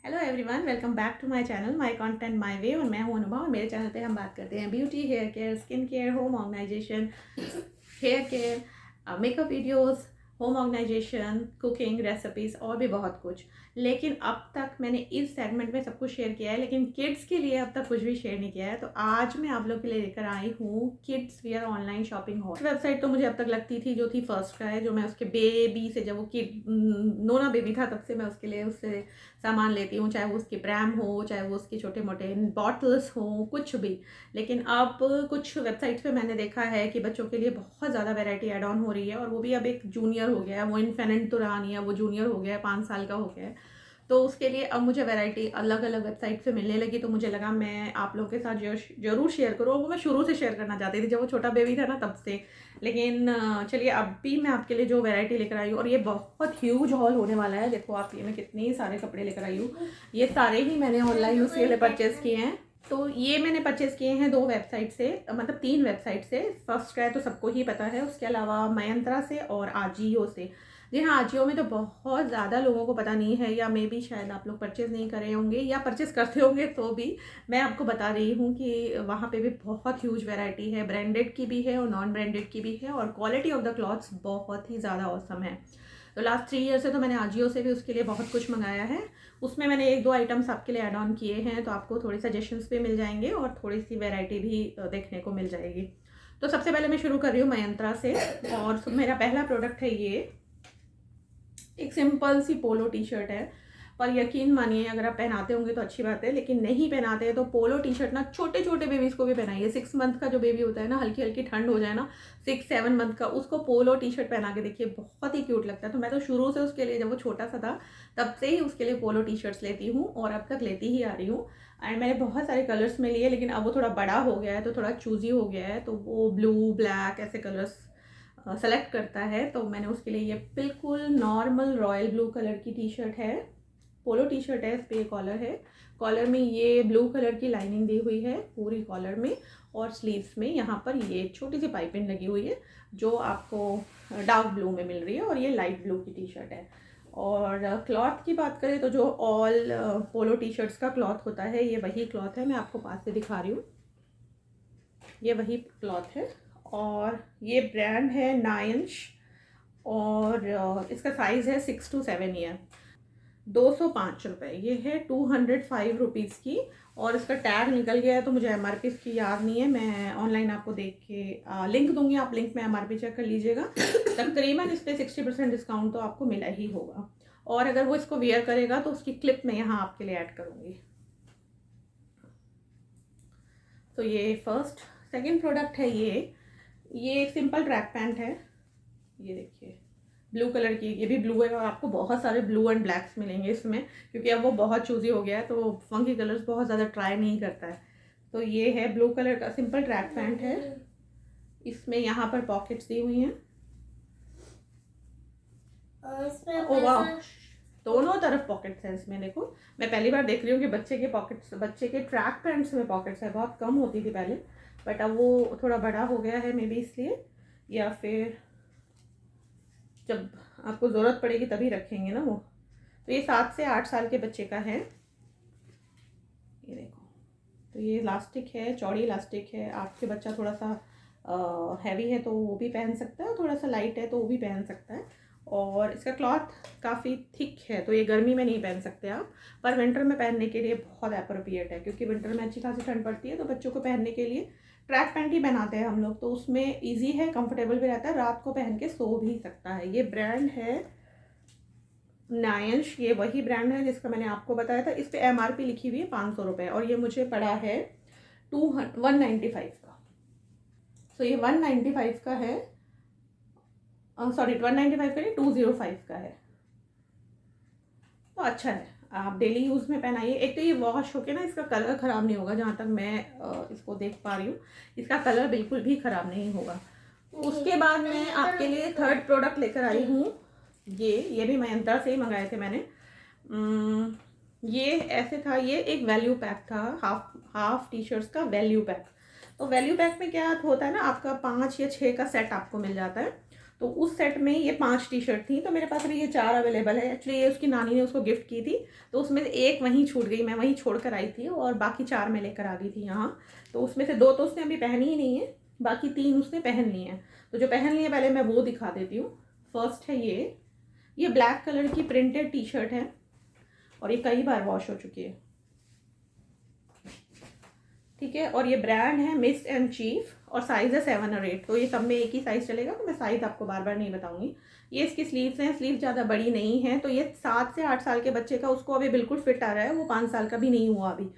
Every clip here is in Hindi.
Hello everyone, welcome back to my channel my content my way. और मैं हूं अनुभव और मेरे चैनल पे हम बात करते हैं beauty, hair care, skin care, home organisation, hair care, makeup videos, home organisation, cooking, recipes और भी बहुत कुछ। लेकिन अब तक मैंने इस सेगमेंट में सब कुछ शेयर किया है, लेकिन किड्स के लिए अब तक कुछ भी शेयर नहीं किया है। तो आज मैं आप लोग के लिए लेकर आई हूँ kids where online shopping hall. Website तो मुझे अब तक लगती थी जो थी फर्स्ट का है, जो मैं उसके बेबी से, जब वो किड नोना बेबी था तब से मैं उसके लिए उससे सामान लेती हूँ, चाहे वो उसकी ब्रैम हो, चाहे वो उसके छोटे मोटे बॉटल्स हों, कुछ भी। लेकिन अब कुछ वेबसाइट्स पे मैंने देखा है कि बच्चों के लिए बहुत ज़्यादा वैरायटी ऐड ऑन हो रही है, और वो भी अब एक जूनियर हो गया है, वो इन्फेनेंट तो रहा नहीं है, वो जूनियर हो गया है, 5 साल का हो गया है। तो उसके लिए अब मुझे वैरायटी अलग अलग वेबसाइट से मिलने लगी, तो मुझे लगा मैं आप लोगों के साथ जरूर शेयर करूँ। और वो मैं शुरू से शेयर करना चाहती थी, जब वो छोटा बेबी था ना तब से। लेकिन चलिए, अब भी मैं आपके लिए जो वैरायटी लेकर आई हूँ, और ये बहुत ह्यूज हॉल होने वाला है। देखो आप, ये मैं कितने सारे कपड़े लेकर आई हूँ। ये सारे ही मैंने ऑनलाइन उसके लिए परचेस किए हैं। तो ये मैंने परचेस किए हैं 2 वेबसाइट से, मतलब 3 वेबसाइट से। फर्स्ट का है तो सबको ही पता है, उसके अलावा मयंत्रा से और आजियो से। जी हाँ, आजियो में तो बहुत ज़्यादा लोगों को पता नहीं है, या मे बी शायद आप लोग परचेज़ नहीं करे होंगे, या परचेज़ करते होंगे तो भी मैं आपको बता रही हूँ कि वहाँ पे भी बहुत ह्यूज वैरायटी है। ब्रांडेड की भी है और नॉन ब्रांडेड की भी है, और क्वालिटी ऑफ द क्लॉथ्स बहुत ही ज़्यादा ऑसम है। तो लास्ट 3 ईयर से तो मैंने आजियो से भी उसके लिए बहुत कुछ मंगाया है। उसमें मैंने 1-2 आइटम्स आपके लिए ऐड ऑन किए हैं, तो आपको थोड़े सजेशंस भी मिल जाएंगे और थोड़ी सी वैरायटी भी देखने को मिल जाएगी। तो सबसे पहले मैं शुरू कर रही हूँ मयंत्रा से, और मेरा पहला प्रोडक्ट है ये एक सिंपल सी पोलो टी शर्ट है। पर यकीन मानिए, अगर आप पहनाते होंगे तो अच्छी बात है, लेकिन नहीं पहनाते हैं तो पोलो टी शर्ट ना छोटे छोटे बेबीज़ को भी पहनाइए। 6 मंथ का जो बेबी होता है ना, हल्की हल्की ठंड हो जाए ना, 6-7 मंथ का, उसको पोलो टी शर्ट पहना के देखिए, बहुत ही क्यूट लगता है। तो मैं तो शुरू से उसके लिए, जब वो छोटा सा था तब से ही उसके लिए पोलो टी शर्ट्स लेती हूँ, और अब तक लेती ही आ रही हूँ। एंड मैंने बहुत सारे कलर्स में लिए, लेकिन अब वो थोड़ा बड़ा हो गया है तो थोड़ा चूजी हो गया है, तो वो ब्लू, ब्लैक ऐसे कलर्स सेलेक्ट करता है। तो मैंने उसके लिए ये बिल्कुल नॉर्मल रॉयल ब्लू कलर की टी शर्ट है, पोलो टी शर्ट है। इस पर कॉलर है, कॉलर में ये ब्लू कलर की लाइनिंग दी हुई है पूरी कॉलर में, और स्लीव्स में यहाँ पर ये छोटी सी पाइपिंग लगी हुई है, जो आपको डार्क ब्लू में मिल रही है, और ये लाइट ब्लू की टी शर्ट है। और क्लॉथ की बात करें तो जो ऑल पोलो टी शर्ट्स का क्लॉथ होता है, ये वही क्लॉथ है। मैं आपको पास से दिखा रही हूँ, ये वही क्लॉथ है। और ये ब्रांड है नायंश, और इसका साइज़ है 6 to 7 ईयर। 205 रुपये ये है, 205 रुपीज़ की। और इसका टैग निकल गया है, तो मुझे एमआरपी इसकी याद नहीं है। मैं ऑनलाइन आपको देख के लिंक दूंगी, आप लिंक में एमआरपी चेक कर लीजिएगा। तकरीबन इस पर 60% डिस्काउंट तो आपको मिला ही होगा। और अगर वो इसको वेयर करेगा तो उसकी क्लिप मैं यहाँ आपके लिए ऐड करूँगी। तो ये फर्स्ट। सेकेंड प्रोडक्ट है ये एक सिंपल ट्रैक पैंट है। ये देखिए, ब्लू कलर की, ये भी ब्लू है, और आपको बहुत सारे ब्लू एंड ब्लैक्स मिलेंगे इसमें, क्योंकि अब वो बहुत चूजी हो गया है, तो फंकी कलर्स बहुत ज़्यादा ट्राई नहीं करता है। तो ये है ब्लू कलर का सिंपल ट्रैक पैंट है। इसमें यहाँ पर पॉकेट्स दी हुई हैं, ओ वाह, दोनों तरफ पॉकेट्स हैं इसमें। देखो, मैं पहली बार देख रही हूँ कि बच्चे के पॉकेट्स, बच्चे के ट्रैक पैंट्स में पॉकेट्स है। बहुत कम होती थी पहले, बट अब वो थोड़ा बड़ा हो गया है, मे बी इसलिए, या फिर जब आपको ज़रूरत पड़ेगी तभी रखेंगे ना वो। तो ये 7 से 8 साल के बच्चे का है। ये देखो, तो ये इलास्टिक है, चौड़ी इलास्टिक है। आपके बच्चा थोड़ा सा हैवी है तो वो भी पहन सकता है, थोड़ा सा लाइट है तो वो भी पहन सकता है। और इसका क्लॉथ काफ़ी थिक है, तो ये गर्मी में नहीं पहन सकते आप, पर विंटर में पहनने के लिए बहुत अप्रोप्रिएट है, क्योंकि विंटर में अच्छी खासी ठंड पड़ती है, तो बच्चों को पहनने के लिए ट्रैक पैंट ही पहनाते हैं हम लोग। तो उसमें ईजी है, कंफर्टेबल भी रहता है, रात को पहन के सो भी सकता है। ये ब्रांड है नायंश, ये वही ब्रांड है जिसका मैंने आपको बताया था। इस पर एमआरपी लिखी हुई है 500 रुपये, और ये मुझे पड़ा है 195 का। तो ये 195 का है, सॉरी 195 का नहीं, 205 का है। तो अच्छा है, आप डेली यूज़ में पहनाइए। एक तो ये वॉश होके ना, इसका कलर ख़राब नहीं होगा, जहाँ तक मैं इसको देख पा रही हूँ, इसका कलर बिल्कुल भी ख़राब नहीं होगा। उसके बाद मैं आपके लिए थर्ड प्रोडक्ट लेकर आई हूँ। ये भी मयंत्रा से ही मंगाए थे मैंने। ये ऐसे था, ये एक वैल्यू पैक था, हाफ टी शर्ट्स का वैल्यू पैक। तो वैल्यू पैक में क्या होता है ना, आपका 5 या 6 का सेट आपको मिल जाता है। तो उस सेट में ये 5 टी शर्ट थी, तो मेरे पास अभी ये 4 अवेलेबल है। एक्चुअली ये उसकी नानी ने उसको गिफ्ट की थी, तो उसमें से एक वहीं छूट गई, मैं वहीं छोड़ कर आई थी, और बाकी 4 मैं लेकर आ गई थी यहाँ। तो उसमें से 2 तो उसने अभी पहनी ही नहीं है, बाकी 3 उसने पहन ली हैं। तो जो पहन ली है पहले मैं वो दिखा देती हूँ। फर्स्ट है ये ब्लैक कलर की प्रिंटेड टी शर्ट है, और ये कई बार वॉश हो चुकी है, ठीक है। और ये ब्रांड है मिस्ट एंड चीफ, और साइज़ है 7 और 8, तो ये सब में एक ही साइज़ चलेगा, तो मैं साइज़ आपको बार बार नहीं बताऊंगी। ये इसकी स्लीव्स हैं, स्लीव ज़्यादा बड़ी नहीं है, तो ये 7 से 8 साल के बच्चे का उसको अभी बिल्कुल फिट आ रहा है, वो 5 साल का भी नहीं हुआ अभी।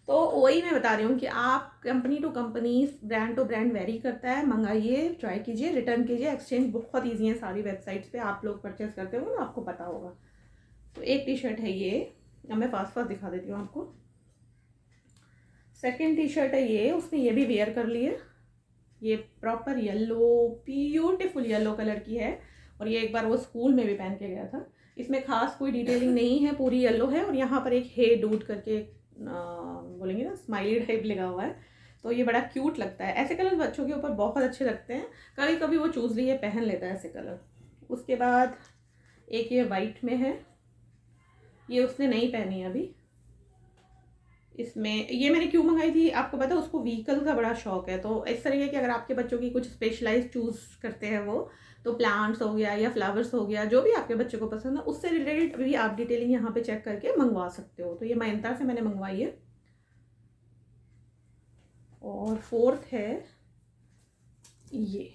तो वही मैं बता रही हूँ कि आप company to company, brand to brand vary करता है। मंगाइए, ट्राई कीजिए, रिटर्न कीजिए, एक्सचेंज बहुत ईजी है सारी वेबसाइट्स पे, आप लोग परचेस करते हो ना, आपको पता होगा। तो एक टी शर्ट है ये, अब मैं फास्ट फास्ट दिखा देती हूँ आपको। सेकेंड टी शर्ट है ये, उसने ये भी वेयर कर ली है, ये proper yellow, beautiful yellow colour की है, और ये एक बार वो स्कूल में भी पहन के गया था। इसमें खास कोई डिटेलिंग नहीं है, पूरी येलो है, और यहाँ पर एक हे डूड करके बोलेंगे ना, स्माइली टाइप लगा हुआ है, तो ये बड़ा क्यूट लगता है। ऐसे कलर बच्चों के ऊपर बहुत अच्छे लगते हैं, कभी कभी वो चूज लिए पहन लेता है ऐसे कलर। उसके बाद एक ये वाइट में है, ये उसने नहीं पहनी अभी। इसमें ये मैंने क्यों मंगाई थी आपको पता है, उसको व्हीकल का बड़ा शौक है, तो इस तरीके कि अगर आपके बच्चों की कुछ स्पेशलाइज चूज करते हैं वो, तो प्लांट्स हो गया या फ्लावर्स हो गया, जो भी आपके बच्चे को पसंद है उससे रिलेटेड भी आप डिटेलिंग यहाँ पे चेक करके मंगवा सकते हो। तो ये मयंत्रा से मैंने मंगवाई है। और फोर्थ है ये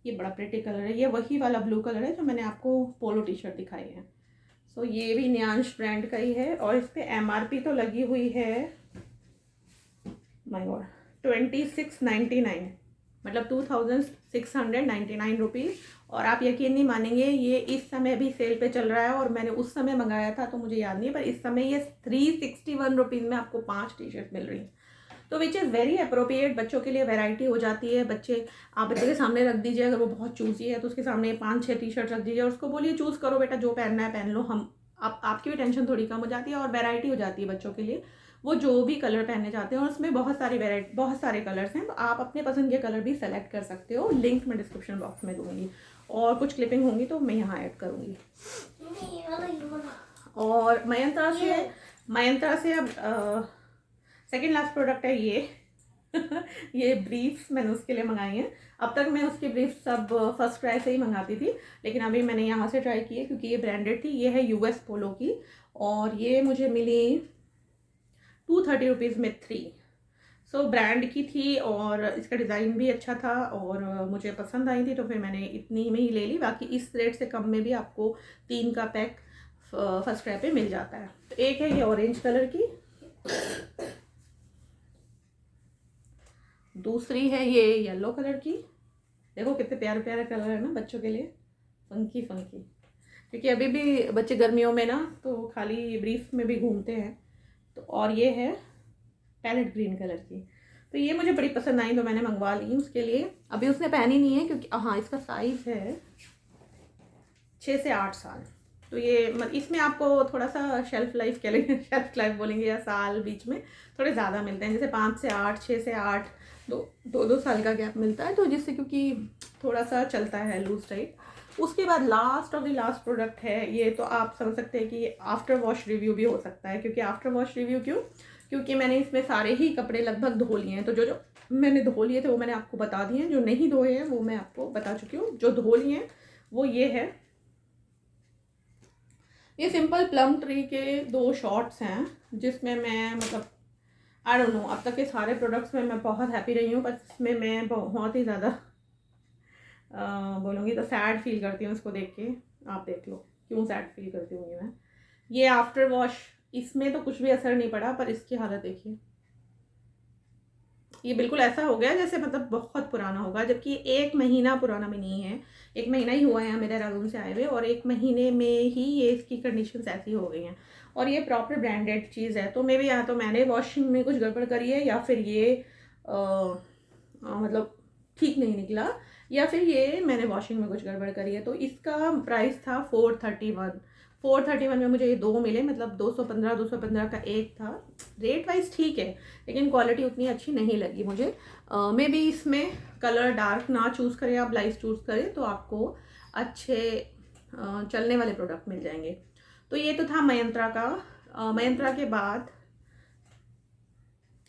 बड़ा प्रिटी कलर है, ये वही वाला ब्लू कलर है जो मैंने आपको पोलो टी शर्ट दिखाई है। सो ये भी न्यांश ब्रांड का ही है, और इस पर MRP तो लगी हुई है, माय गॉड, 2699, मतलब 2699 रुपीज़। और आप यकीन नहीं मानेंगे, ये इस समय भी सेल पे चल रहा है, और मैंने उस समय मंगाया था तो मुझे याद नहीं, पर इस समय ये 361 रुपीज़ में आपको 5 टी शर्ट मिल रही है, तो विच इज़ वेरी अप्रोप्रिएट। बच्चों के लिए वैरायटी हो जाती है। आप बच्चे के सामने रख दीजिए, अगर वो बहुत चूजी है तो उसके सामने 5-6 टी शर्ट रख दीजिए, और उसको बोलिए चूज़ करो बेटा, जो पहनना है पहन लो। आपकी भी टेंशन थोड़ी कम हो जाती है, और वैरायटी हो जाती है बच्चों के लिए, वो जो भी कलर पहनने चाहते हैं, और उसमें बहुत सारे कलर्स हैं, तो आप अपने पसंद के कलर भी सेलेक्ट कर सकते हो। लिंक मैं डिस्क्रिप्शन बॉक्स में दूंगी, और कुछ क्लिपिंग होंगी तो मैं यहाँ ऐड करूँगी। और मयंत्रा से अब सेकेंड लास्ट प्रोडक्ट है ये ब्रीफ्स मैंने उसके लिए मंगाई हैं। अब तक मैं उसकी ब्रीफ्स सब फर्स्ट क्राई से ही मंगाती थी, लेकिन अभी मैंने यहाँ से ट्राई की है क्योंकि ये ब्रांडेड थी। ये है US पोलो की, और ये मुझे मिली 230 रुपीज़ में 3। सो ब्रांड की थी, और इसका डिज़ाइन भी अच्छा था, और मुझे पसंद आई थी, तो फिर मैंने इतनी में ही ले ली। बाकी इस रेट से कम में भी आपको 3 का पैक फर्स्ट क्राई पे मिल जाता है। तो एक है ये ऑरेंज कलर की, दूसरी है ये येलो कलर की। देखो कितने प्यारे प्यारे कलर है ना बच्चों के लिए, फंकी फंकी, क्योंकि अभी भी बच्चे गर्मियों में ना तो खाली ब्रीफ में भी घूमते हैं। तो और ये है पैलेट ग्रीन कलर की, तो ये मुझे बड़ी पसंद आई, तो मैंने मंगवा ली उसके लिए। अभी उसने पहनी नहीं है क्योंकि हाँ, इसका साइज़ है 6 से 8 साल। तो ये इसमें आपको थोड़ा सा शेल्फ लाइफ कह लेंगे, शेल्फ लाइफ बोलेंगे, या साल बीच में थोड़े ज़्यादा मिलते हैं, जैसे 5 से 8, 6 से 8, 2 साल का गैप मिलता है, तो जिससे क्योंकि थोड़ा सा चलता है लूज टाइप। उसके बाद last of the last product है ये, तो आप समझ सकते हैं कि आफ्टर वॉश रिव्यू भी हो सकता है। क्योंकि आफ्टर वॉश रिव्यू क्योंकि मैंने इसमें सारे ही कपड़े लगभग धो लिए हैं, तो जो मैंने धो लिए थे वो मैंने आपको बता दिए हैं, जो नहीं धोए हैं वो मैं आपको बता चुकी हूँ। जो धो लिए हैं वो ये है, ये सिंपल प्लम ट्री के 2 शॉर्ट्स हैं, जिसमें मैं मतलब आई डोंट नो, अब तक के सारे प्रोडक्ट्स में मैं बहुत हैप्पी रही हूँ, पर इसमें मैं बहुत ही ज़्यादा बोलूँगी तो सैड फील करती हूँ इसको देख के। आप देख लो क्यों सैड फील करती हूँ मैं। ये आफ्टर वॉश, इसमें तो कुछ भी असर नहीं पड़ा, पर इसकी हालत देखिए, ये बिल्कुल ऐसा हो गया जैसे मतलब बहुत पुराना होगा, जबकि 1 महीना पुराना भी नहीं है, 1 महीना ही हुआ है हमें देहरादून से आए हुए, और 1 महीने में ही ये इसकी कंडीशंस ऐसी हो गई हैं। और ये प्रॉपर ब्रांडेड चीज़ है, तो मे भी या तो मैंने वॉशिंग में कुछ गड़बड़ करी है, या फिर ये मतलब ठीक नहीं निकला, या फिर ये मैंने वॉशिंग में कुछ गड़बड़ करी है। तो इसका प्राइस था 431, 431 में मुझे ये 2 मिले, मतलब 215 का एक था। रेट वाइज ठीक है, लेकिन क्वालिटी उतनी अच्छी नहीं लगी मुझे। मे बी इसमें कलर डार्क ना चूज़ करें आप, लाइट चूज़ करें तो आपको अच्छे चलने वाले प्रोडक्ट मिल जाएंगे। तो ये तो था मयंत्रा का। मयंत्रा के बाद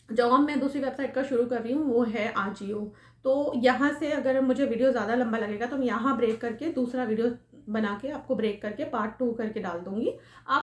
जो अब मैं दूसरी वेबसाइट का शुरू कर रही हूँ वो है आजियो। तो यहाँ से अगर मुझे वीडियो ज़्यादा लंबा लगेगा तो मैं यहाँ ब्रेक करके दूसरा वीडियो बना के आपको ब्रेक करके पार्ट 2 करके डाल दूँगी। आप